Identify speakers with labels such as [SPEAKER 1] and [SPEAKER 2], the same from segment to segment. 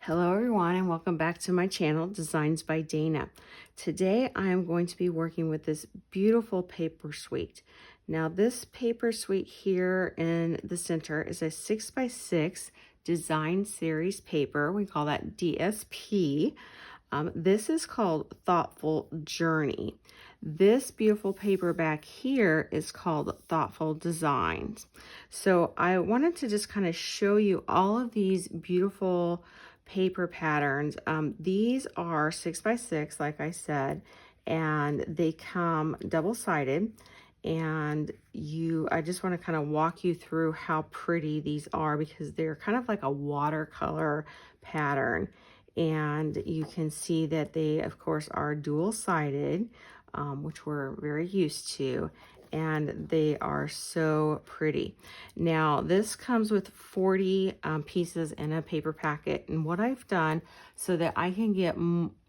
[SPEAKER 1] Hello everyone and welcome back to my channel, Designs by Dana. Today I am going to be working with this beautiful paper suite. Now this paper suite here in the center is a 6x6 design series paper. We call that DSP. This is called Thoughtful Journey. This beautiful paper back here is called Thoughtful Designs. So I wanted to just kind of show you all of these beautiful paper patterns. These are 6x6, like I said, and they come double-sided. And I just want to kind of walk you through how pretty these are because they're kind of like a watercolor pattern. And you can see that they, of course, are dual-sided, which we're very used to, and they are so pretty. Now, this comes with 40 pieces in a paper packet, and what I've done so that I can get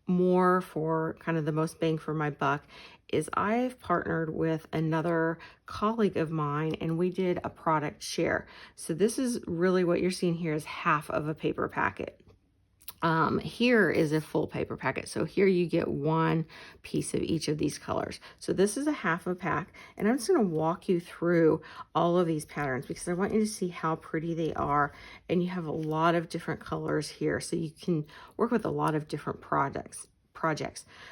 [SPEAKER 1] more for kind of the most bang for my buck is I've partnered with another colleague of mine and we did a product share. So this is really what you're seeing here is half of a paper packet. Here is a full paper packet. So here you get one piece of each of these colors. So this is a half a pack, and I'm just going to walk you through all of these patterns because I want you to see how pretty they are. And you have a lot of different colors here, so you can work with a lot of different projects.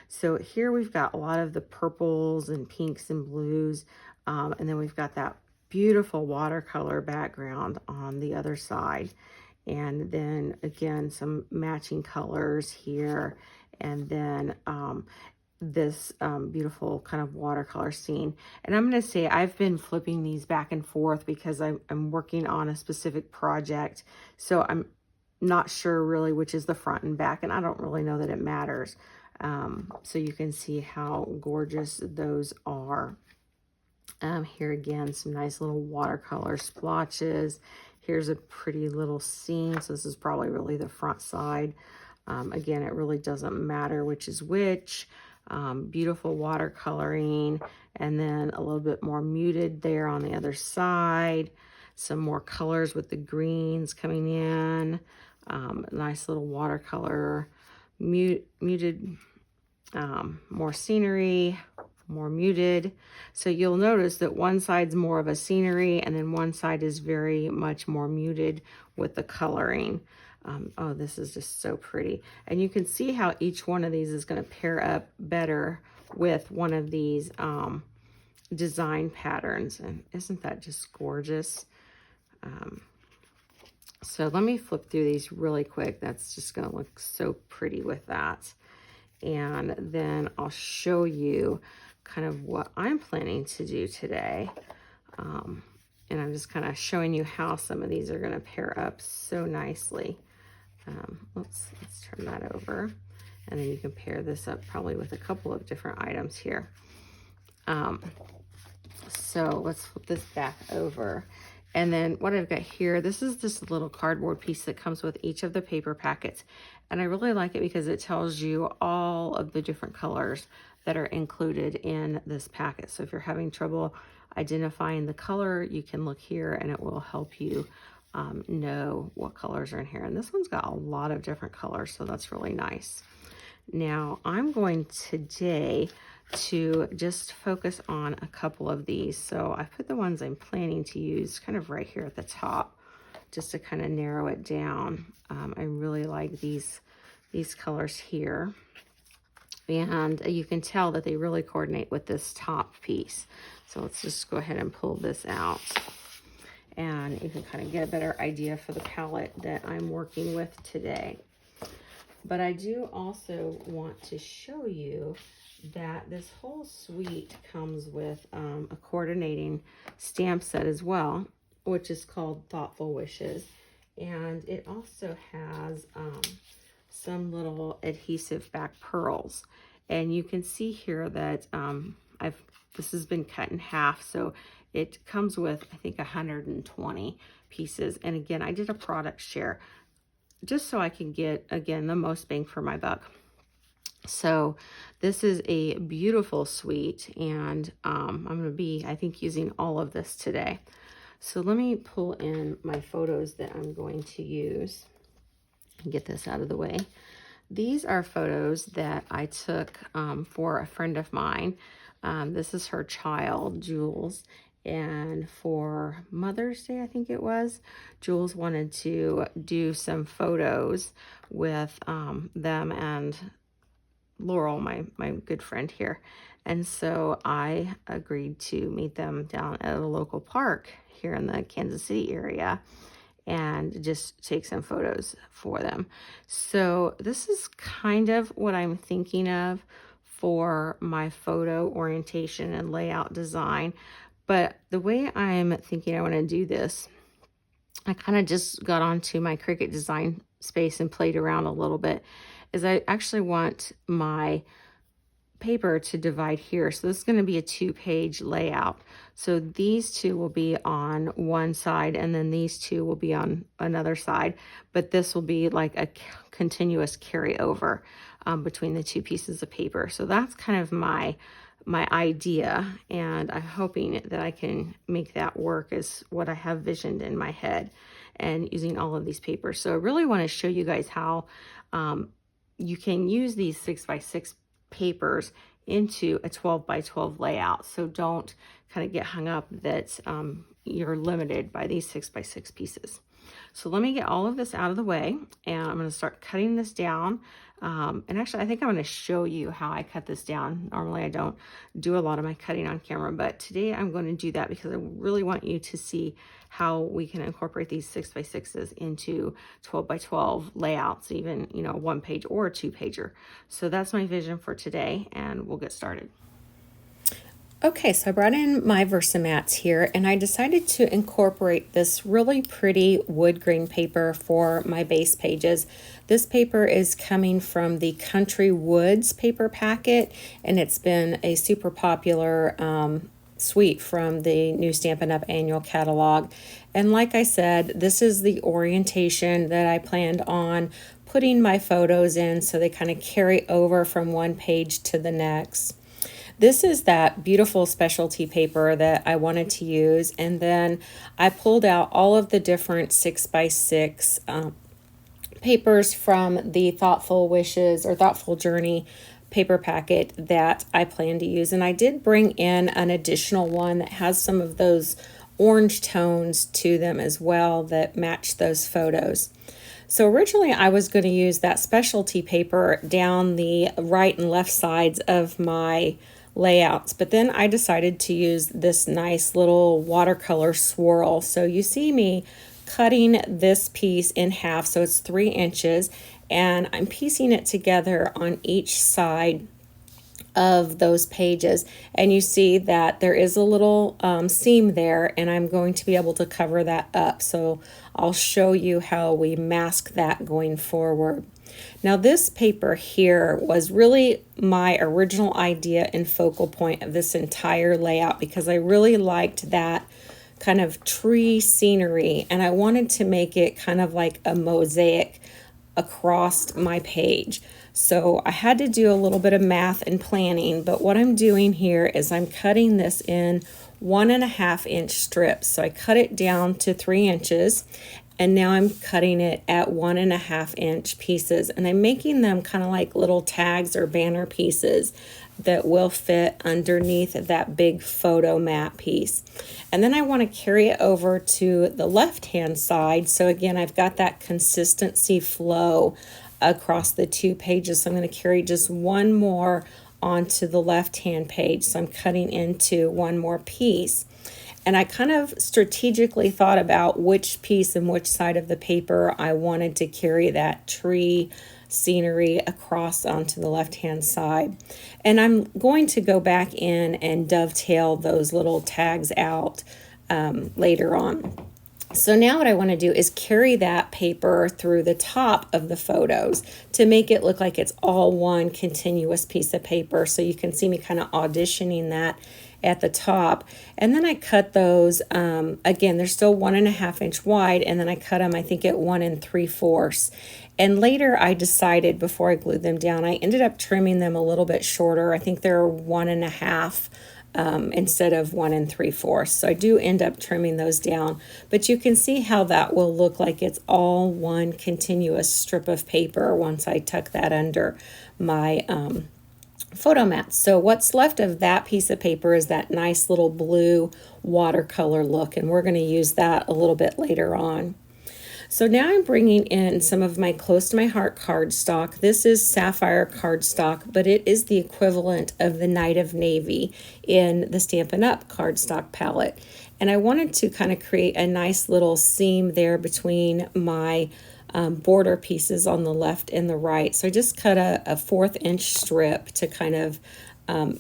[SPEAKER 1] So here we've got a lot of the purples and pinks and blues, and then we've got that beautiful watercolor background on the other side. And then again, some matching colors here. And then this beautiful kind of watercolor scene. And I'm going to say I've been flipping these back and forth because I'm working on a specific project. So I'm not sure really which is the front and back. And I don't really know that it matters. So you can see how gorgeous those are. Here again, some nice little watercolor splotches. Here's a pretty little scene. So this is probably really the front side. Again, it really doesn't matter which is which. Beautiful watercoloring. And then a little bit more muted there on the other side. Some more colors with the greens coming in. Nice little watercolor. Muted. More scenery. More muted. So you'll notice that one side's more of a scenery and then one side is very much more muted with the coloring. Oh, this is just so pretty. And you can see how each one of these is going to pair up better with one of these design patterns. And isn't that just gorgeous? So let me flip through these really quick. That's just going to look so pretty with that. And then I'll show you kind of what I'm planning to do today. And I'm just kind of showing you how some of these are going to pair up so nicely. Let's turn that over. And then you can pair this up probably with a couple of different items here. So let's flip this back over. And then what I've got here, this is just a little cardboard piece that comes with each of the paper packets. And I really like it because it tells you all of the different colors that are included in this packet. So if you're having trouble identifying the color, you can look here and it will help you know what colors are in here. And this one's got a lot of different colors, so that's really nice. Now I'm going today to just focus on a couple of these. So I put the ones I'm planning to use kind of right here at the top just to kind of narrow it down. I really like these colors here. And you can tell that they really coordinate with this top piece. So let's just go ahead and pull this out. And you can kind of get a better idea for the palette that I'm working with today. But I do also want to show you that this whole suite comes with a coordinating stamp set as well, which is called Thoughtful Wishes. And it also has some little adhesive back pearls. And you can see here that this has been cut in half, so it comes with, I think, 120 pieces. And again, I did a product share just so I can get, again, the most bang for my buck. So this is a beautiful suite, and I'm going to be, I think, using all of this today. So let me pull in my photos that I'm going to use. Get this out of the way. These are photos that I took for a friend of mine. This is her child, Jules. And for Mother's Day, I think it was, Jules wanted to do some photos with them and Laurel, my good friend here. And so I agreed to meet them down at a local park here in the Kansas City area and just take some photos for them. So this is kind of what I'm thinking of for my photo orientation and layout design. But the way I'm thinking I want to do this, I kind of just got onto my Cricut design space and played around a little bit, is I actually want my paper to divide here. So this is going to be a 2-page layout. So these two will be on one side and then these two will be on another side, but this will be like a continuous carryover between the two pieces of paper. So that's kind of my idea, and I'm hoping that I can make that work as what I have visioned in my head and using all of these papers. So I really want to show you guys how you can use these 6x6 papers into a 12x12 layout. So don't kind of get hung up that you're limited by these 6x6 pieces. So let me get all of this out of the way, and I'm going to start cutting this down. And actually, I think I'm going to show you how I cut this down. Normally, I don't do a lot of my cutting on camera, but today I'm going to do that because I really want you to see how we can incorporate these 6x6s into 12x12 layouts, even, you know, 1-page or a 2-pager. So that's my vision for today, and we'll get started. Okay, so I brought in my Versamats here, and I decided to incorporate this really pretty wood grain paper for my base pages. This paper is coming from the Country Woods paper packet, and it's been a super popular suite from the new Stampin' Up! Annual catalog. And like I said, this is the orientation that I planned on putting my photos in, so they kind of carry over from one page to the next. This is that beautiful specialty paper that I wanted to use, and then I pulled out all of the different 6x6 papers from the Thoughtful Wishes or Thoughtful Journey paper packet that I plan to use. And I did bring in an additional one that has some of those orange tones to them as well that match those photos. So originally I was going to use that specialty paper down the right and left sides of my layouts, but then I decided to use this nice little watercolor swirl. So you see me cutting this piece in half, so it's 3 inches, and I'm piecing it together on each side of those pages, and you see that there is a little seam there, and I'm going to be able to cover that up. So I'll show you how we mask that going forward. Now this paper here was really my original idea and focal point of this entire layout because I really liked that kind of tree scenery, and I wanted to make it kind of like a mosaic across my page. So I had to do a little bit of math and planning, but what I'm doing here is I'm cutting this in 1.5 inch strips. So I cut it down to 3 inches, and now I'm cutting it at 1.5 inch pieces, and I'm making them kind of like little tags or banner pieces that will fit underneath that big photo mat piece. And then I want to carry it over to the left-hand side. So again, I've got that consistency flow across the 2 pages. So I'm going to carry just one more onto the left-hand page. So I'm cutting into one more piece. And I kind of strategically thought about which piece and which side of the paper I wanted to carry that tree scenery across onto the left-hand side. And I'm going to go back in and dovetail those little tags out later on. So now what I want to do is carry that paper through the top of the photos to make it look like it's all one continuous piece of paper. So you can see me kind of auditioning that at the top. And then I cut those, again, they're still 1.5 inch wide, and then I cut them, I think, at 1 3/4. And later I decided, before I glued them down, I ended up trimming them a little bit shorter. I think they're 1.5 instead of 1 3/4. So I do end up trimming those down, but you can see how that will look like it's all one continuous strip of paper once I tuck that under my photo mat. So what's left of that piece of paper is that nice little blue watercolor look, and we're going to use that a little bit later on. So now I'm bringing in some of my close to my heart cardstock. This is Sapphire cardstock, but it is the equivalent of the Night of Navy in the Stampin' Up cardstock palette. And I wanted to kind of create a nice little seam there between my border pieces on the left and the right. So I just cut a 1/4 inch strip to kind of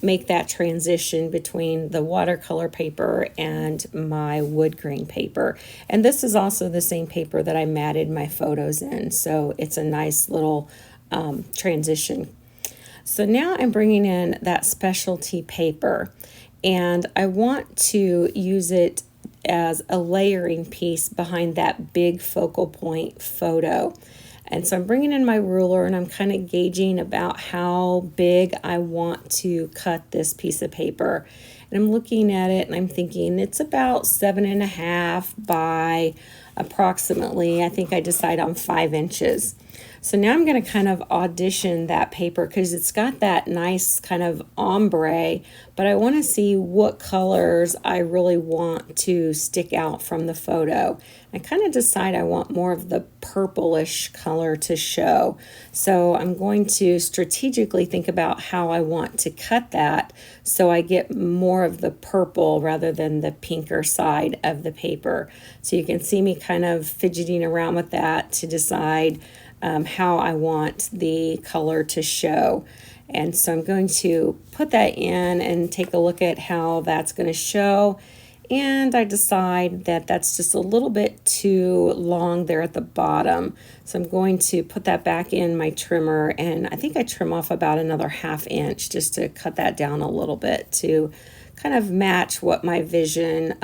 [SPEAKER 1] make that transition between the watercolor paper and my wood grain paper. And this is also the same paper that I matted my photos in, so it's a nice little transition. So now I'm bringing in that specialty paper, and I want to use it as a layering piece behind that big focal point photo. And so I'm bringing in my ruler and I'm kind of gauging about how big I want to cut this piece of paper. And I'm looking at it and I'm thinking it's about 7.5 by approximately, I think I decide on 5 inches. So now I'm going to kind of audition that paper because it's got that nice kind of ombre, but I want to see what colors I really want to stick out from the photo. I kind of decide I want more of the purplish color to show. So I'm going to strategically think about how I want to cut that so I get more of the purple rather than the pinker side of the paper. So you can see me kind of fidgeting around with that to decide how I want the color to show. And so I'm going to put that in and take a look at how that's going to show. And I decide that that's just a little bit too long there at the bottom. So I'm going to put that back in my trimmer, and I think I trim off about another 1/2 inch just to cut that down a little bit to kind of match what my vision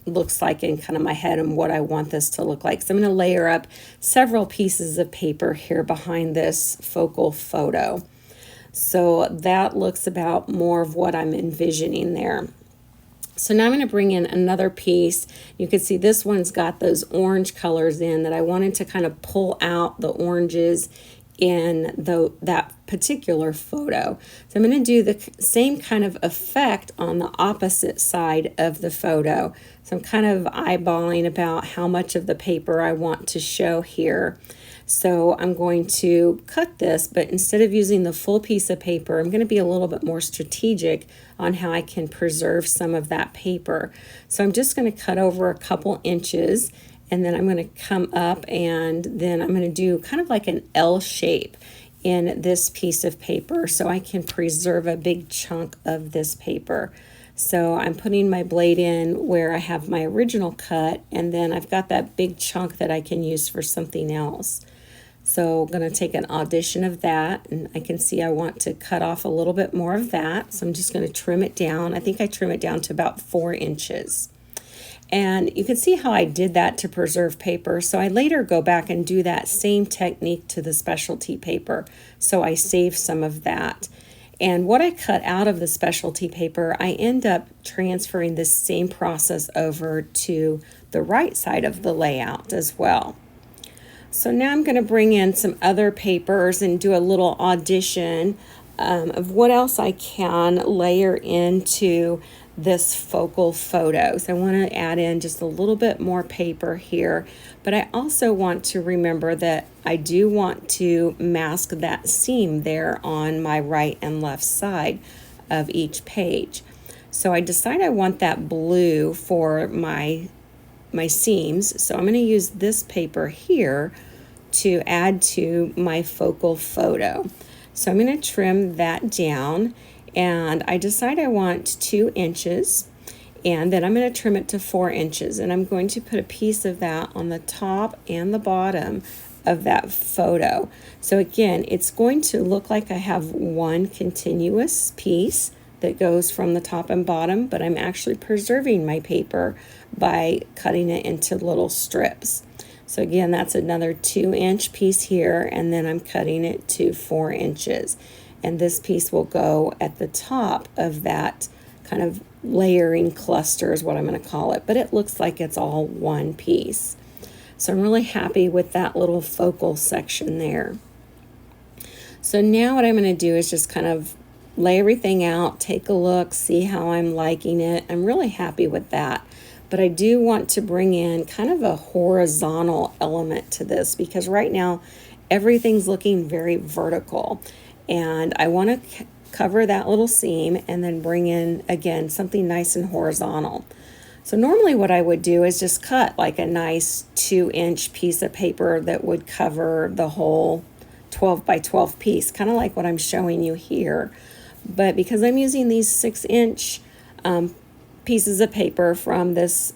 [SPEAKER 1] looks like in kind of my head and what I want this to look like. So I'm going to layer up several pieces of paper here behind this focal photo. So that looks about more of what I'm envisioning there. So now I'm going to bring in another piece. You can see this one's got those orange colors in that I wanted to kind of pull out the oranges in that particular photo. So I'm going to do the same kind of effect on the opposite side of the photo. So I'm kind of eyeballing about how much of the paper I want to show here. So I'm going to cut this, but instead of using the full piece of paper, I'm going to be a little bit more strategic on how I can preserve some of that paper. So I'm just going to cut over a couple inches, and then I'm going to come up and then I'm going to do kind of like an L shape in this piece of paper so I can preserve a big chunk of this paper. So I'm putting my blade in where I have my original cut, and then I've got that big chunk that I can use for something else. So I'm going to take an audition of that, and I can see I want to cut off a little bit more of that. So I'm just going to trim it down. I think I trim it down to about 4 inches. And you can see how I did that to preserve paper. So I later go back and do that same technique to the specialty paper. So I save some of that. And what I cut out of the specialty paper, I end up transferring this same process over to the right side of the layout as well. So now I'm going to bring in some other papers and do a little audition of what else I can layer into this focal photo. So I want to add in just a little bit more paper here, but I also want to remember that I do want to mask that seam there on my right and left side of each page. So I decide I want that blue for my seams. So I'm going to use this paper here to add to my focal photo. So I'm going to trim that down, and I decide I want 2 inches, and then I'm going to trim it to 4 inches, and I'm going to put a piece of that on the top and the bottom of that photo. So again, it's going to look like I have one continuous piece that goes from the top and bottom, but I'm actually preserving my paper by cutting it into little strips. So again, that's another 2-inch piece here, and then I'm cutting it to 4 inches. And this piece will go at the top of that kind of layering cluster is what I'm going to call it, but it looks like it's all one piece. So I'm really happy with that little focal section there. So now what I'm going to do is just kind of lay everything out, take a look, see how I'm liking it. I'm really happy with that. But I do want to bring in kind of a horizontal element to this, because right now everything's looking very vertical. And I want to cover that little seam and then bring in, again, something nice and horizontal. So normally what I would do is just cut like a nice 2-inch piece of paper that would cover the whole 12 by 12 piece, kind of like what I'm showing you here. But because I'm using these 6-inch pieces of paper from this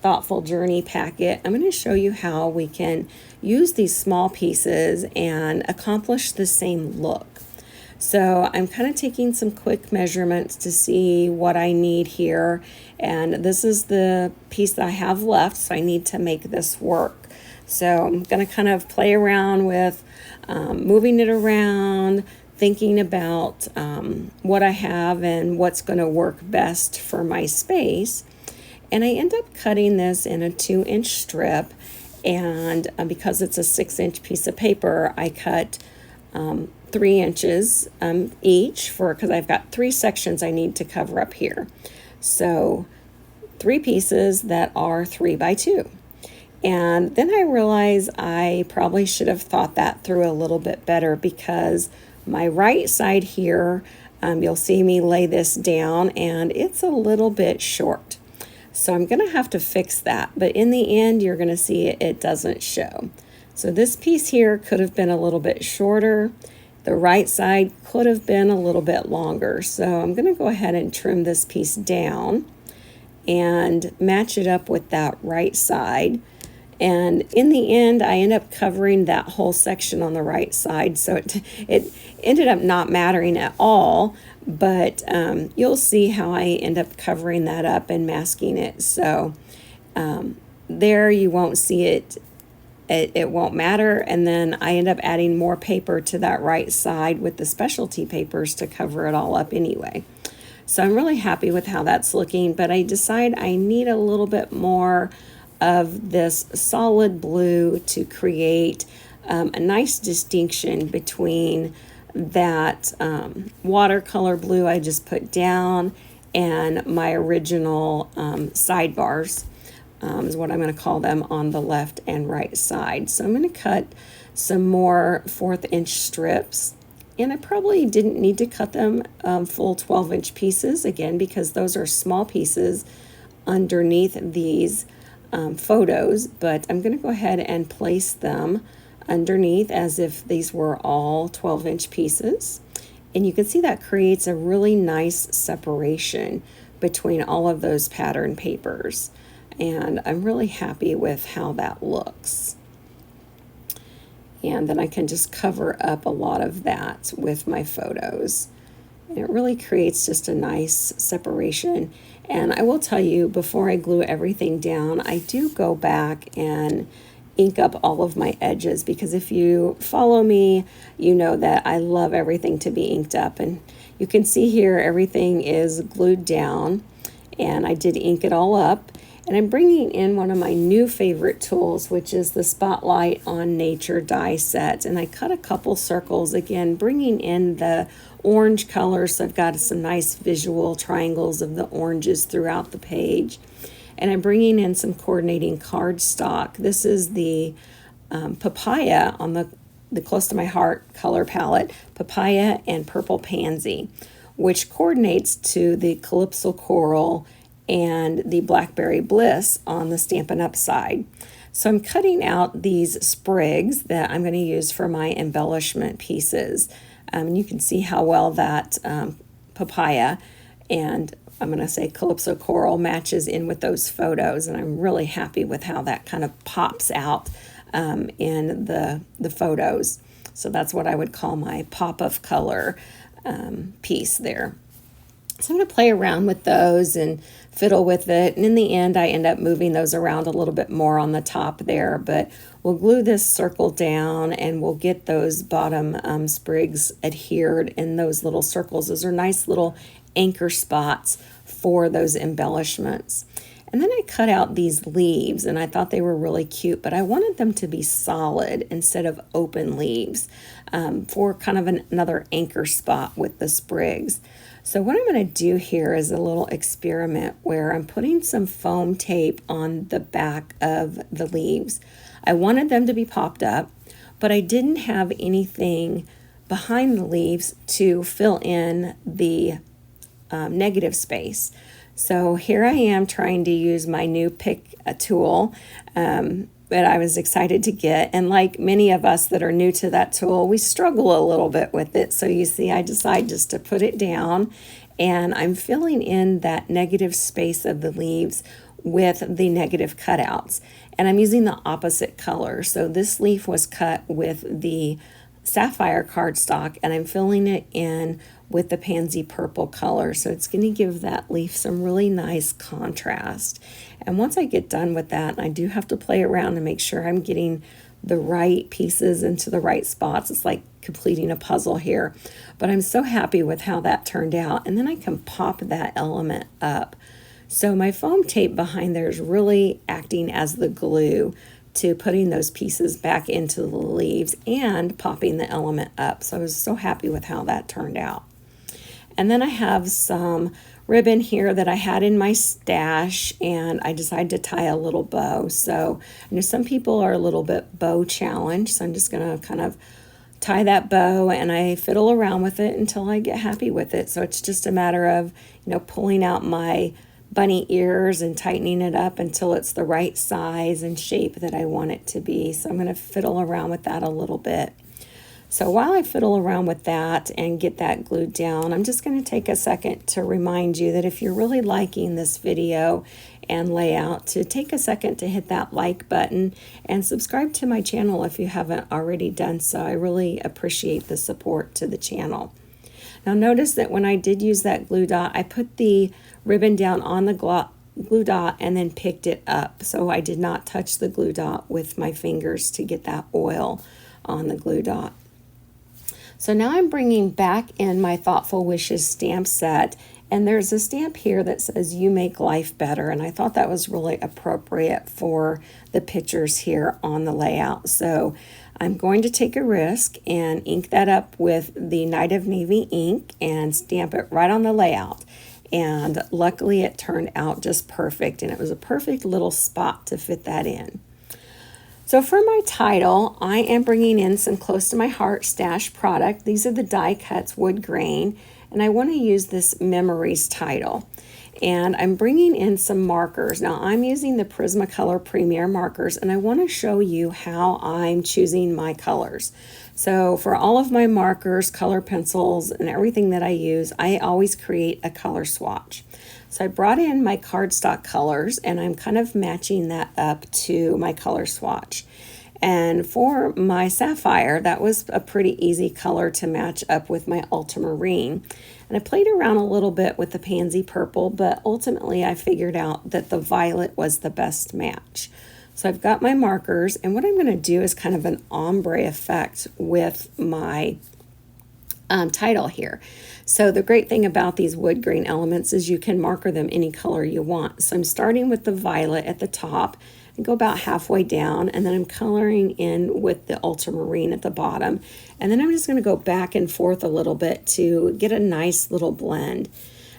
[SPEAKER 1] Thoughtful Journey packet, I'm going to show you how we can use these small pieces and accomplish the same look. So I'm kind of taking some quick measurements to see what I need here, and this is the piece that I have left, so I need to make this work. So I'm going to kind of play around with moving it around, thinking about what I have and what's going to work best for my space. And I end up cutting this in a 2-inch strip, and because it's a 6-inch piece of paper, I cut 3 inches each, because I've got 3 sections I need to cover up here. So 3 pieces that are 3 by 2. And then I realized I probably should have thought that through a little bit better, because my right side here, you'll see me lay this down, and it's a little bit short. So I'm going to have to fix that, but in the end, you're going to see it doesn't show. So this piece here could have been a little bit shorter. The right side could have been a little bit longer. So I'm going to go ahead and trim this piece down and match it up with that right side. And in the end, I end up covering that whole section on the right side. So it ended up not mattering at all, but you'll see how I end up covering that up and masking it. So there you won't see it. It won't matter. And then I end up adding more paper to that right side with the specialty papers to cover it all up anyway. So I'm really happy with how that's looking, but I decide I need a little bit more of this solid blue to create a nice distinction between that watercolor blue I just put down and my original sidebars, is what I'm going to call them, on the left and right side. So I'm going to cut some more 1/4 inch strips, and I probably didn't need to cut them full 12-inch pieces, again, because those are small pieces underneath these photos, but I'm going to go ahead and place them underneath as if these were all 12-inch pieces. And you can see that creates a really nice separation between all of those pattern papers. And I'm really happy with how that looks. And then I can just cover up a lot of that with my photos. And it really creates just a nice separation. And I will tell you, before I glue everything down, I do go back and ink up all of my edges, because if you follow me, you know that I love everything to be inked up. And you can see here everything is glued down, and I did ink it all up. And I'm bringing in one of my new favorite tools, which is the Spotlight on Nature die set. And I cut a couple circles, again, bringing in the orange colors. So I've got some nice visual triangles of the oranges throughout the page. And I'm bringing in some coordinating cardstock. This is the Papaya on the Close to My Heart color palette, Papaya and Purple Pansy, which coordinates to the Calypso Coral and the Blackberry Bliss on the Stampin' Up side. So I'm cutting out these sprigs that I'm going to use for my embellishment pieces. You can see how well that Papaya and I'm going to say Calypso Coral matches in with those photos, and I'm really happy with how that kind of pops out in the photos. So that's what I would call my pop of color piece there. So I'm going to play around with those and fiddle with it, and in the end I end up moving those around a little bit more on the top there, but we'll glue this circle down and we'll get those bottom sprigs adhered in those little circles. Those are nice little anchor spots for those embellishments. And then I cut out these leaves, and I thought they were really cute, but I wanted them to be solid instead of open leaves, for kind of another anchor spot with the sprigs. So what I'm going to do here is a little experiment where I'm putting some foam tape on the back of the leaves. I wanted them to be popped up, but I didn't have anything behind the leaves to fill in the negative space. So here I am trying to use my new pick tool that I was excited to get. And like many of us that are new to that tool, we struggle a little bit with it. So you see, I decided just to put it down, and I'm filling in that negative space of the leaves with the negative cutouts. And I'm using the opposite color. So this leaf was cut with the Sapphire cardstock, and I'm filling it in with the Pansy purple color. So it's going to give that leaf some really nice contrast. And once I get done with that, I do have to play around to make sure I'm getting the right pieces into the right spots. It's like completing a puzzle here. But I'm so happy with how that turned out. And then I can pop that element up. So my foam tape behind there is really acting as the glue to putting those pieces back into the leaves and popping the element up. So I was so happy with how that turned out. And then I have some ribbon here that I had in my stash, and I decided to tie a little bow. So I know some people are a little bit bow challenged, so I'm just going to kind of tie that bow, and I fiddle around with it until I get happy with it. So it's just a matter of, pulling out my bunny ears and tightening it up until it's the right size and shape that I want it to be. So I'm going to fiddle around with that a little bit. So while I fiddle around with that and get that glued down, I'm just going to take a second to remind you that if you're really liking this video and layout, to take a second to hit that like button and subscribe to my channel if you haven't already done so. I really appreciate the support to the channel. Now notice that when I did use that glue dot, I put the ribbon down on the glue dot and then picked it up. So I did not touch the glue dot with my fingers to get that oil on the glue dot. So now I'm bringing back in my Thoughtful Wishes stamp set, and there's a stamp here that says "You Make Life Better," and I thought that was really appropriate for the pictures here on the layout. So I'm going to take a risk and ink that up with the Night of Navy ink and stamp it right on the layout. And luckily it turned out just perfect, and it was a perfect little spot to fit that in. So for my title, I am bringing in some Close to My Heart stash product. These are the die cuts Woodgrain, and I want to use this Memories title. And I'm bringing in some markers. Now I'm using the Prismacolor Premier markers, and I want to show you how I'm choosing my colors. So for all of my markers, color pencils, and everything that I use, I always create a color swatch. So I brought in my cardstock colors, and I'm kind of matching that up to my color swatch. And for my Sapphire, that was a pretty easy color to match up with my Ultramarine. And I played around a little bit with the Pansy Purple, but ultimately I figured out that the Violet was the best match. So I've got my markers, and what I'm going to do is kind of an ombre effect with my title here. So the great thing about these wood grain elements is you can marker them any color you want. So I'm starting with the violet at the top and go about halfway down, and then I'm coloring in with the ultramarine at the bottom, and then I'm just going to go back and forth a little bit to get a nice little blend.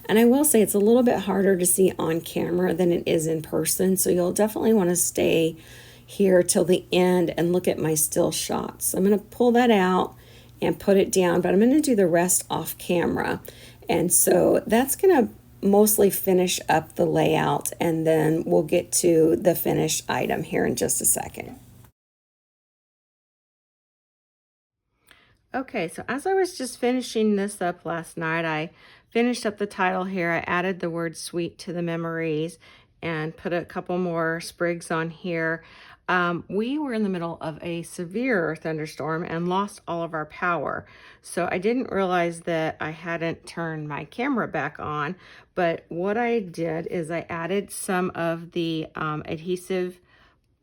[SPEAKER 1] And I will say it's a little bit harder to see on camera than it is in person, so you'll definitely want to stay here till the end and look at my still shots. So I'm going to pull that out and put it down, but I'm going to do the rest off camera. And so that's going to mostly finish up the layout, and then we'll get to the finished item here in just a second. Okay, so as I was just finishing this up last night, I finished up the title here. I added the word sweet to the memories and put a couple more sprigs on here. We were in the middle of a severe thunderstorm and lost all of our power. So I didn't realize that I hadn't turned my camera back on, but what I did is I added some of the adhesive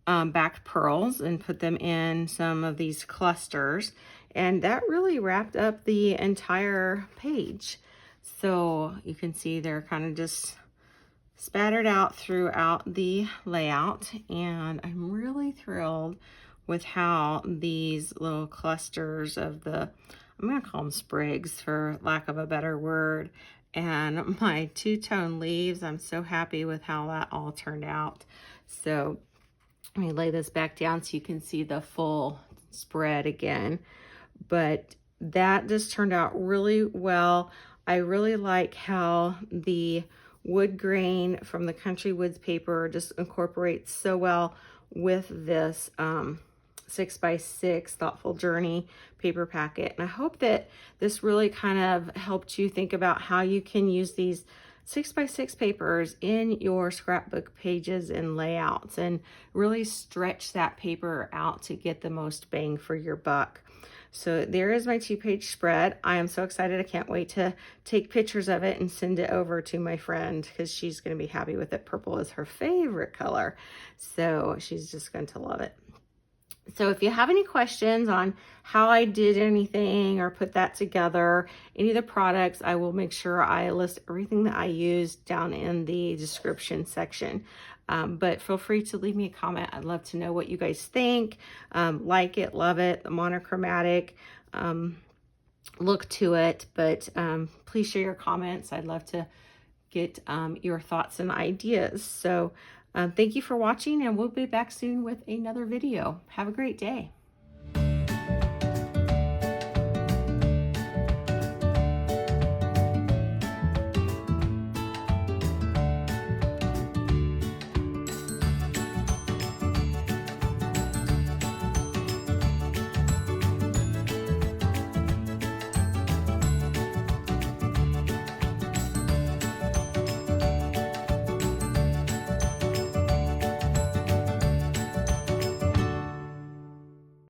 [SPEAKER 1] backed pearls and put them in some of these clusters, and that really wrapped up the entire page. So you can see they're kind of just spattered out throughout the layout, and I'm really thrilled with how these little clusters of the, I'm gonna call them sprigs for lack of a better word, and my two-tone leaves, I'm so happy with how that all turned out. So let me lay this back down so you can see the full spread again. But that just turned out really well. I really like how the wood grain from the Country Woods paper just incorporates so well with this 6x6 Thoughtful Journey paper packet. And I hope that this really kind of helped you think about how you can use these 6x6 papers in your scrapbook pages and layouts and really stretch that paper out to get the most bang for your buck. So there is my 2-page spread. I am so excited. I can't wait to take pictures of it and send it over to my friend because she's going to be happy with it. Purple is her favorite color. So she's just going to love it. So if you have any questions on how I did anything or put that together, any of the products, I will make sure I list everything that I used down in the description section. But feel free to leave me a comment. I'd love to know what you guys think. Like it, love it, the monochromatic look to it. But please share your comments. I'd love to get your thoughts and ideas. So thank you for watching, and we'll be back soon with another video. Have a great day.